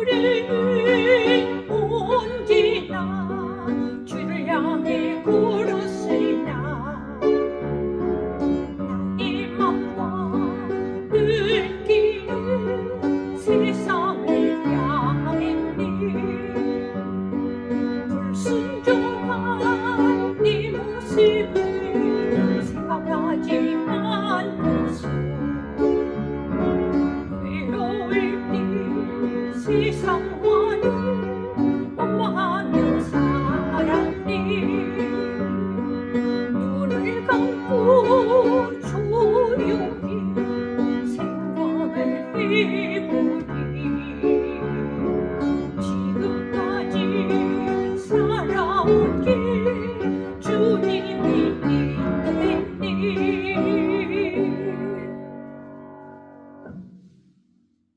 우리는 언제나 주를 향해 걸었으나 나의 맘과 눈길은 세상을 향했네. 불순종한 네 모습을 생각하지만 않고서 외로울 때 세상과는 원망하며 살았네. 눈을 감고 조용히 생각을 해